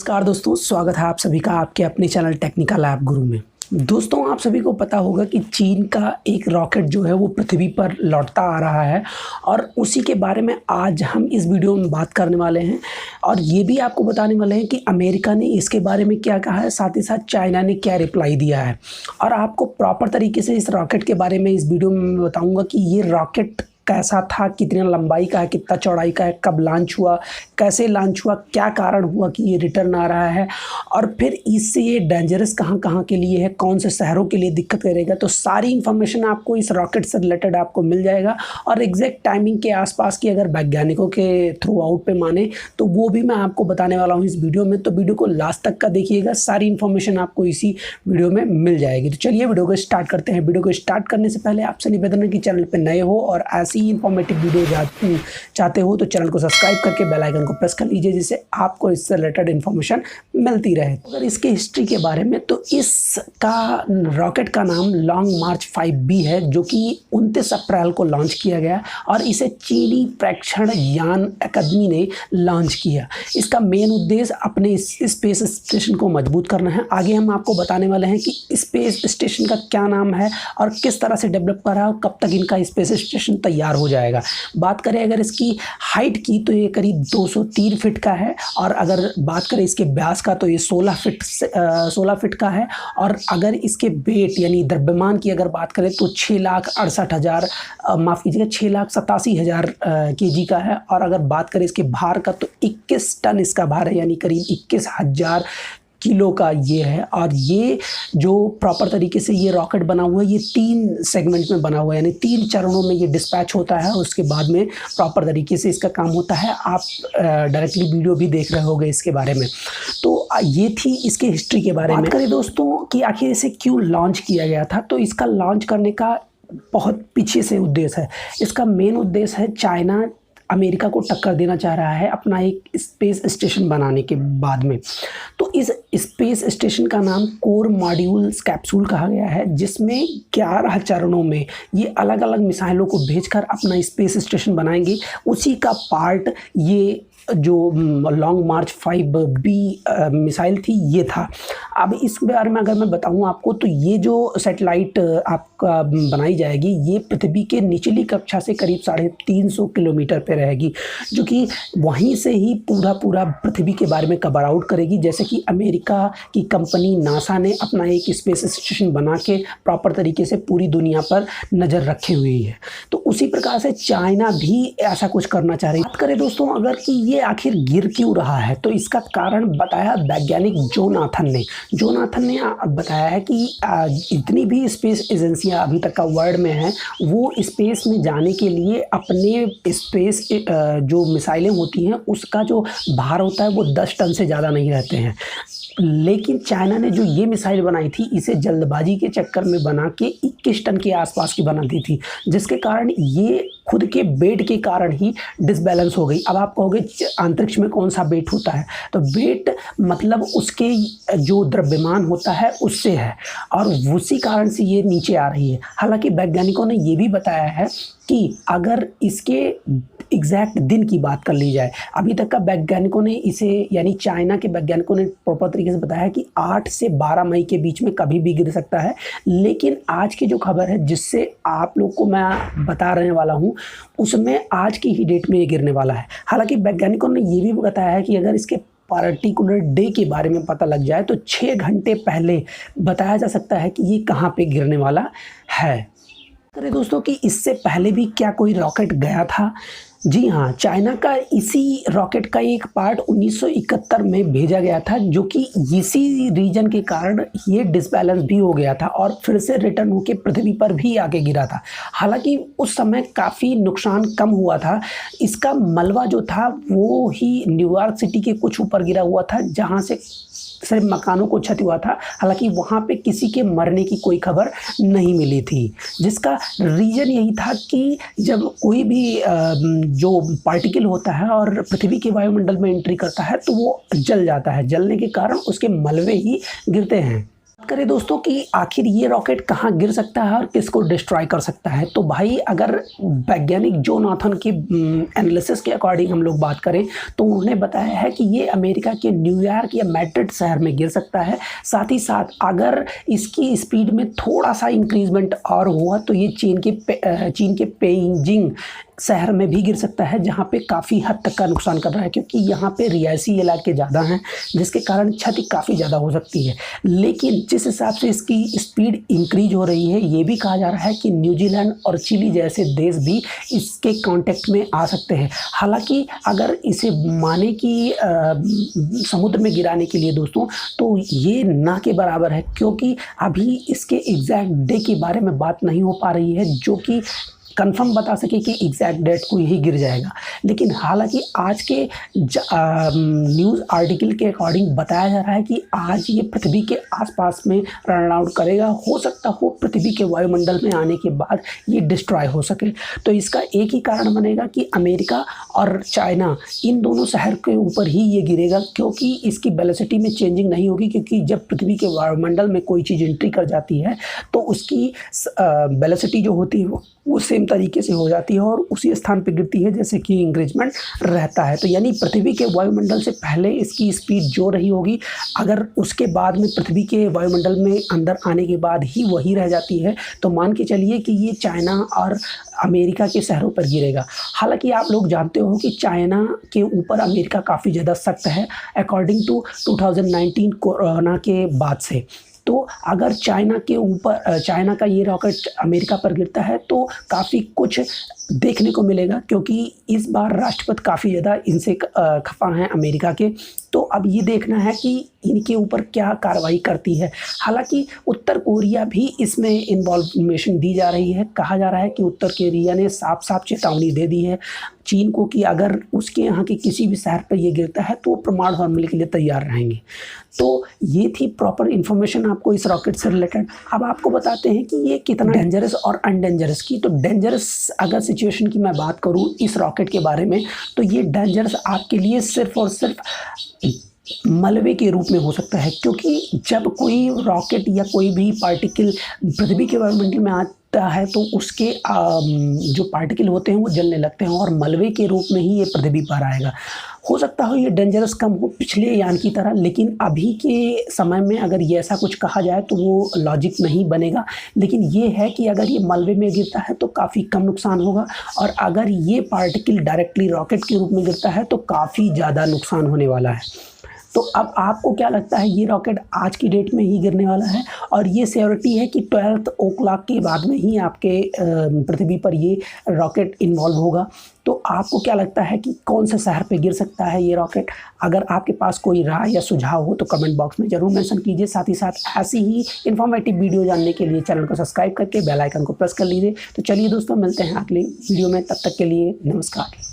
नमस्कार दोस्तों, स्वागत है आप सभी का आपके अपने चैनल टेक्निकल ऐप गुरु में। दोस्तों, आप सभी को पता होगा कि चीन का एक रॉकेट जो है वो पृथ्वी पर लौटता आ रहा है और उसी के बारे में आज हम इस वीडियो में बात करने वाले हैं और ये भी आपको बताने वाले हैं कि अमेरिका ने इसके बारे में क्या कहा है, साथ ही साथ चाइना ने क्या रिप्लाई दिया है। और आपको प्रॉपर तरीके से इस रॉकेट के बारे में इस वीडियो में मैं बताऊँगा कि ये रॉकेट कैसा था, कितनी लंबाई का है, कितना चौड़ाई का है, कब लॉन्च हुआ, कैसे लॉन्च हुआ, क्या कारण हुआ कि ये रिटर्न आ रहा है और फिर इससे ये डेंजरस कहाँ कहाँ के लिए है, कौन से शहरों के लिए दिक्कत करेगा। तो सारी इन्फॉर्मेशन आपको इस रॉकेट से रिलेटेड आपको मिल जाएगा और एग्जैक्ट टाइमिंग के आसपास की अगर वैज्ञानिकों के थ्रू आउट पे माने तो वो भी मैं आपको बताने वाला हूँ इस वीडियो में। तो वीडियो को लास्ट तक का देखिएगा, सारी इन्फॉर्मेशन आपको इसी वीडियो में मिल जाएगी। तो चलिए वीडियो को स्टार्ट करते हैं। वीडियो को स्टार्ट करने से पहले आपसे निवेदन है कि चैनल पर नए हो और ऐसी इंफॉर्मेटिव वीडियो चाहते हो तो चैनल को सब्सक्राइब करके बेल आइकन को प्रेस कर लीजिए, जिससे आपको इससे रिलेटेड इन्फॉर्मेशन मिलती रहे। अगर इसके हिस्ट्री के बारे में तो इसका रॉकेट का नाम लॉन्ग मार्च 5B है, जो कि 29 अप्रैल को लॉन्च किया गया और इसे चीनी प्रेक्षण यान अकादमी ने लॉन्च किया। इसका मेन उद्देश्य अपने स्पेस स्टेशन को मजबूत करना है। आगे हम आपको बताने वाले हैं कि स्पेस स्टेशन का क्या नाम है और किस तरह से डेवलप कर रहा है और कब तक इनका स्पेस स्टेशन तैयार हो जाएगा। बात करें अगर इसकी हाइट की तो ये करीब 203 फीट का है और अगर बात करें इसके व्यास का तो ये 16 फीट का है और अगर इसके वेट यानी द्रव्यमान की अगर बात करें तो 6,68,000 माफ़ कीजिएगा 6,87,000 kg का है और अगर बात करें इसके भार का तो 21 टन इसका भार है, यानी करीब 21,000 किलो का ये है। और ये जो प्रॉपर तरीके से ये रॉकेट बना हुआ है ये 3 सेगमेंट में बना हुआ है, यानी 3 चरणों में ये डिस्पैच होता है। उसके बाद में प्रॉपर तरीके से इसका काम होता है। आप डायरेक्टली वीडियो भी देख रहे होंगे इसके बारे में। तो ये थी इसके हिस्ट्री के बारे में। बात करें दोस्तों कि आखिर इसे क्यों लॉन्च किया गया था, तो इसका लॉन्च करने का बहुत पीछे से उद्देश्य है। इसका मेन उद्देश्य है चाइना अमेरिका को टक्कर देना चाह रहा है अपना एक स्पेस स्टेशन बनाने के बाद में। तो इस स्पेस स्टेशन का नाम कोर मॉड्यूल्स कैप्सूल कहा गया है, जिसमें 11 चरणों में ये अलग अलग मिसाइलों को भेजकर अपना स्पेस स्टेशन बनाएंगे। उसी का पार्ट ये जो लॉन्ग मार्च 5B मिसाइल थी ये था। अब इस बारे में अगर मैं बताऊं आपको तो ये जो सैटेलाइट आपका बनाई जाएगी ये पृथ्वी के निचली कक्षा से करीब 350 किलोमीटर पे रहेगी, जो कि वहीं से ही पूरा पृथ्वी के बारे में कवर आउट करेगी। जैसे कि अमेरिका की कंपनी नासा ने अपना एक स्पेस स्टेशन बना के प्रॉपर तरीके से पूरी दुनिया पर नज़र रखे हुई है, तो उसी प्रकार से चाइना भी ऐसा कुछ करना चाह रही है। बात करें दोस्तों अगर कि ये आखिर गिर क्यों रहा है, तो इसका कारण बताया वैज्ञानिक जोनाथन ने बताया है कि इतनी भी स्पेस एजेंसियां अभी तक का वर्ल्ड में हैं, वो स्पेस में जाने के लिए अपने स्पेस जो मिसाइलें होती हैं उसका जो भार होता है वो 10 टन से ज़्यादा नहीं रहते हैं। लेकिन चाइना ने जो ये मिसाइल बनाई थी इसे जल्दबाजी के चक्कर में बना के 21 टन के आसपास की बना दी थी, जिसके कारण ये खुद के वेट के कारण ही डिसबैलेंस हो गई। अब आप कहोगे अंतरिक्ष में कौन सा वेट होता है, तो वेट मतलब उसके जो द्रव्यमान होता है उससे है और उसी कारण से ये नीचे आ रही है। हालांकि वैज्ञानिकों ने ये भी बताया है कि अगर इसके एग्जैक्ट दिन की बात कर ली जाए, अभी तक का वैज्ञानिकों ने इसे यानी चाइना के वैज्ञानिकों ने प्रॉपर तरीके से बताया है कि 8 से 12 मई के बीच में कभी भी गिर सकता है। लेकिन आज की जो खबर है जिससे आप लोग को मैं बता रहने वाला हूँ उसमें आज की ही डेट में ये गिरने वाला है। हालांकि वैज्ञानिकों ने ये भी बताया है कि अगर इसके पार्टिकुलर डे के बारे में पता लग जाए तो 6 घंटे पहले बताया जा सकता है कि ये कहाँ पे गिरने वाला है। करें दोस्तों कि इससे पहले भी क्या कोई रॉकेट गया था? जी हाँ, चाइना का इसी रॉकेट का एक पार्ट 1971 में भेजा गया था, जो कि इसी रीजन के कारण ये डिसबैलेंस भी हो गया था और फिर से रिटर्न होकर पृथ्वी पर भी आके गिरा था। हालांकि उस समय काफ़ी नुकसान कम हुआ था। इसका मलबा जो था वो ही न्यूयॉर्क सिटी के कुछ ऊपर गिरा हुआ था, जहाँ से सिर्फ मकानों को क्षति हुआ था। हालांकि वहाँ पे किसी के मरने की कोई खबर नहीं मिली थी, जिसका रीज़न यही था कि जब कोई भी जो पार्टिकल होता है और पृथ्वी के वायुमंडल में एंट्री करता है तो वो जल जाता है। जलने के कारण उसके मलबे ही गिरते हैं। करें दोस्तों कि आखिर ये रॉकेट कहाँ गिर सकता है और किसको डिस्ट्रॉय कर सकता है। तो भाई अगर वैज्ञानिक जो नाथन के एनालिसिस के अकॉर्डिंग हम लोग बात करें तो उन्होंने बताया है कि ये अमेरिका के न्यूयॉर्क या मैड्रिड शहर में गिर सकता है। साथ ही साथ अगर इसकी स्पीड में थोड़ा सा इंक्रीजमेंट और हुआ तो ये चीन के पेइजिंग शहर में भी गिर सकता है, जहाँ पे काफ़ी हद तक का नुकसान कर रहा है, क्योंकि यहाँ पे रिहायशी इलाके ज़्यादा हैं जिसके कारण क्षति काफ़ी ज़्यादा हो सकती है। लेकिन जिस हिसाब से इसकी स्पीड इंक्रीज हो रही है, ये भी कहा जा रहा है कि न्यूजीलैंड और चिली जैसे देश भी इसके कांटेक्ट में आ सकते हैं। हालांकि अगर इसे माने कि समुद्र में गिराने के लिए दोस्तों, तो ये ना के बराबर है, क्योंकि अभी इसके एग्जैक्ट डे के बारे में बात नहीं हो पा रही है जो कि कंफर्म बता सके कि एग्जैक्ट डेट को यही गिर जाएगा। लेकिन हालांकि आज के न्यूज़ आर्टिकल के अकॉर्डिंग बताया जा रहा है कि आज ये पृथ्वी के आसपास में रन आउट करेगा। हो सकता हो पृथ्वी के वायुमंडल में आने के बाद ये डिस्ट्रॉय हो सके। तो इसका एक ही कारण बनेगा कि अमेरिका और चाइना इन दोनों शहर के ऊपर ही ये गिरेगा, क्योंकि इसकी वेलोसिटी में चेंजिंग नहीं होगी। क्योंकि जब पृथ्वी के वायुमंडल में कोई चीज़ एंट्री कर जाती है तो उसकी वेलोसिटी जो होती है वो सेम तरीके से हो जाती है और उसी स्थान पर गिरती है जैसे कि इंक्रीजमेंट रहता है। तो यानी पृथ्वी के वायुमंडल से पहले इसकी स्पीड जो रही होगी, अगर उसके बाद में पृथ्वी के वायुमंडल में अंदर आने के बाद ही वही रह जाती है, तो मान के चलिए कि ये चाइना और अमेरिका के शहरों पर गिरेगा। हालांकि आप लोग जानते हो कि चाइना के ऊपर अमेरिका काफ़ी ज़्यादा सख्त है अकॉर्डिंग टू 2019 कोरोना के बाद से। तो अगर चाइना का ये रॉकेट अमेरिका पर गिरता है तो काफ़ी कुछ देखने को मिलेगा, क्योंकि इस बार राष्ट्रपति काफ़ी ज़्यादा इनसे खफा हैं अमेरिका के। तो अब ये देखना है कि इनके ऊपर क्या कार्रवाई करती है। हालांकि उत्तर कोरिया भी इसमें इन्वॉल्वमेशन दी जा रही है। कहा जा रहा है कि उत्तर कोरिया ने साफ साफ चेतावनी दे दी है चीन को कि अगर उसके यहाँ के किसी भी शहर पर ये गिरता है तो वो परमाणु हमले के लिए तैयार रहेंगे। तो ये थी प्रॉपर इन्फॉर्मेशन आपको इस रॉकेट से रिलेटेड। अब आपको बताते हैं कि ये कितना डेंजरस और अनडेंजरस की। तो डेंजरस अगर सिचुएशन की मैं बात करूँ इस रॉकेट के बारे में, तो ये डेंजरस आपके लिए सिर्फ और सिर्फ मलबे के रूप में हो सकता है। क्योंकि जब कोई रॉकेट या कोई भी पार्टिकल पृथ्वी के वायुमंडल में आता है तो उसके जो पार्टिकल होते हैं वो जलने लगते हैं और मलबे के रूप में ही ये पृथ्वी पर आएगा। हो सकता हो ये डेंजरस कम हो पिछले यान की तरह, लेकिन अभी के समय में अगर ये ऐसा कुछ कहा जाए तो वो लॉजिक नहीं बनेगा। लेकिन ये है कि अगर ये मलबे में गिरता है तो काफ़ी कम नुकसान होगा, और अगर ये पार्टिकल डायरेक्टली रॉकेट के रूप में गिरता है तो काफ़ी ज़्यादा नुकसान होने वाला है। तो अब आपको क्या लगता है, ये रॉकेट आज की डेट में ही गिरने वाला है और ये श्योरिटी है कि 12 o'clock के बाद में ही आपके पृथ्वी पर ये रॉकेट इन्वॉल्व होगा। तो आपको क्या लगता है कि कौन से शहर पे गिर सकता है ये रॉकेट? अगर आपके पास कोई राय या सुझाव हो तो कमेंट बॉक्स में ज़रूर मेंशन कीजिए। साथ ही साथ ऐसी ही इन्फॉर्मेटिव वीडियो जानने के लिए चैनल को सब्सक्राइब करके बेल आइकन को प्रेस कर लीजिए। तो चलिए दोस्तों, मिलते हैं अगले वीडियो में, तब तक के लिए नमस्कार।